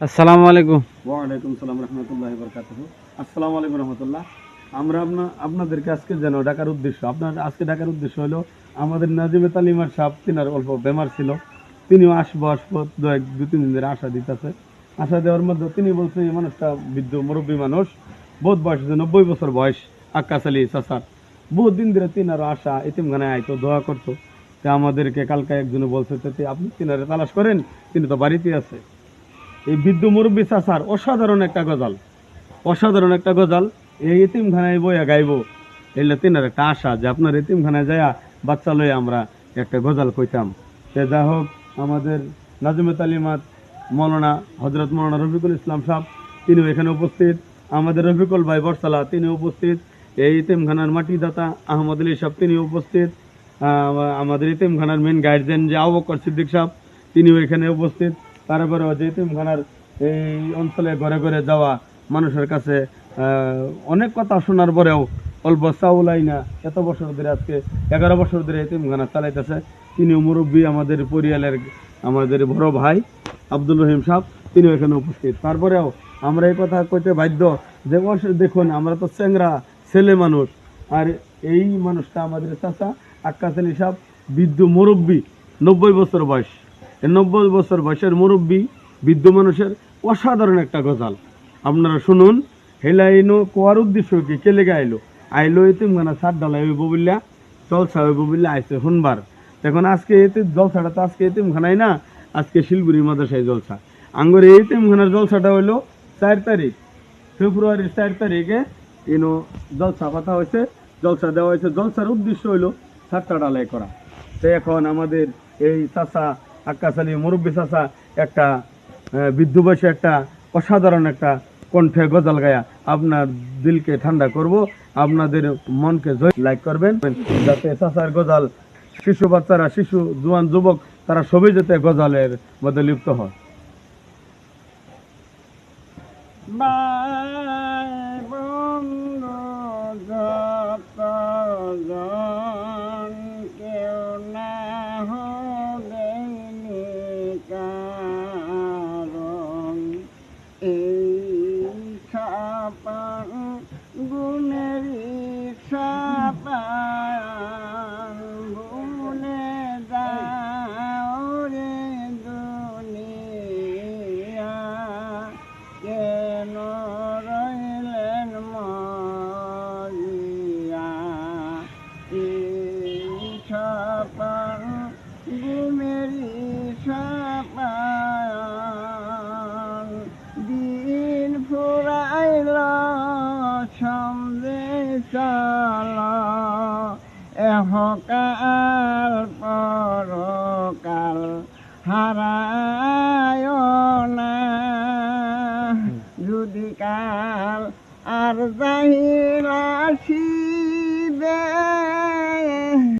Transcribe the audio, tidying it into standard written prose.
আসসালামু আলাইকুম। ওয়ালাইকুম সালাম রহমতুল্লাহি বারাকাতুহু। আসসালামু আলাইকুম রহমতুল্লাহ। আমরা আপনাদেরকে আজকে ডাকার উদ্দেশ্য ডাকার উদ্দেশ্য হলো আমাদের নাজিমে তালিমার সাহেব তিনার অল্প বেমার ছিল। তিনিও আসবো দু তিন দিন ধরে আশা দিতেছে। আশা দেওয়ার মধ্যে তিনি বলছে এই মানুষটা বৃদ্ধ মুরব্বী মানুষ, বহুত বয়স, 90 বছর বয়স। আক্কাস আলী চাচার বহুত দিন ধরে তিনারও আশা এতিমখানায় আইতো, দোয়া করতো। তা আমাদেরকে কালকে একজনে বলছে আপনি তিনারে তালাশ করেন, তিনি তো বাড়িতে আছে। এই বৃদ্ধ মুরব্বী চাচার অসাধারণ একটা গজাল এই এতিমখানায় বইয়া গাইব। এলে তিনার একটা আশা যে আপনার এতিমখানায় যাইয়া বাচ্চা লইয়া আমরা একটা গজাল কইতাম। সে যা হোক, আমাদের নাজমে তালিমাত মৌলানা হজরত মৌলানা রফিকুল ইসলাম সাহেব তিনিও এখানে উপস্থিত। আমাদের রফিকুল ভাই বরসালা তিনি উপস্থিত। এই ইতিমখানার মাটিদাতা আহমদ আলী সাহেব তিনি উপস্থিত। আমাদের ইতিমখানার মেন গার্জেন যে আবু বকর সিদ্দিক সাহেব তিনিও এখানে উপস্থিত। তারপরেও যে ইতিমখানার এই অঞ্চলে ঘরে ঘরে যাওয়া মানুষের কাছে অনেক কথা শোনার পরেও অল্প চাউলাই না, এত বছর ধরে আজকে 11 বছর ধরে ইতিমখানা চালাইতেছে। তিনিও মুরব্বী, আমাদের পরিয়ালের আমাদের বড় ভাই আব্দুল রহিম সাহেব তিনিও এখানে উপস্থিত। তারপরেও আমরা এই কথা কইতে বাধ্য যে দেখুন আমরা তো চ্যাংরা ছেলে মানুষ, আর এই মানুষটা আমাদের চাচা আক্কাস আলী সাহেব বৃদ্ধ মুরব্বী, 90 বছর বয়স। 90 বছর বয়সের মুরব্বী বৃদ্ধ মানুষের অসাধারণ একটা গজাল আপনারা শুনুন। হেলাইনো কোয়ার উদ্দেশ্য কি, কে লেগে আইলো এতিমখানা ছাদ ডালাই হইব বললা, জলসা হইব বললে আইসে শুনবার। এখন আজকে এতে জলসাটা তো আজকে এতিমখানায় না, আজকে শিলগুড়ি মাদ্রাসায় জলসা। আঙ্গরে এই এতিমখানার জলসাটা হইলো 4 তারিখ, ফেব্রুয়ারির 4 তারিখে ইনো জলসা কথা হয়েছে, জলসা দেওয়া হয়েছে। জলসার উদ্দেশ্য হইলো ছাদটা ডালাই করা। তো এখন আমাদের এই চাচা আক্কাস আলী মুরব্বী চাচা একটা বৃদ্ধ বয়সে একটা অসাধারণ একটা কণ্ঠে গজাল গায়া আপনার দিলকে ঠান্ডা করব, আপনাদের মনকে লাইক করবেন, যাতে চাচার গজাল শিশু বাচ্চারা, শিশু জোয়ান যুবক তারা সবই যাতে গজালের মধ্যে লিপ্ত হয়। দিন ফুরাইল সন্ধে চল, এহকাল পরকাল হারায় না, যদি কাল আর যাইরা আসিবে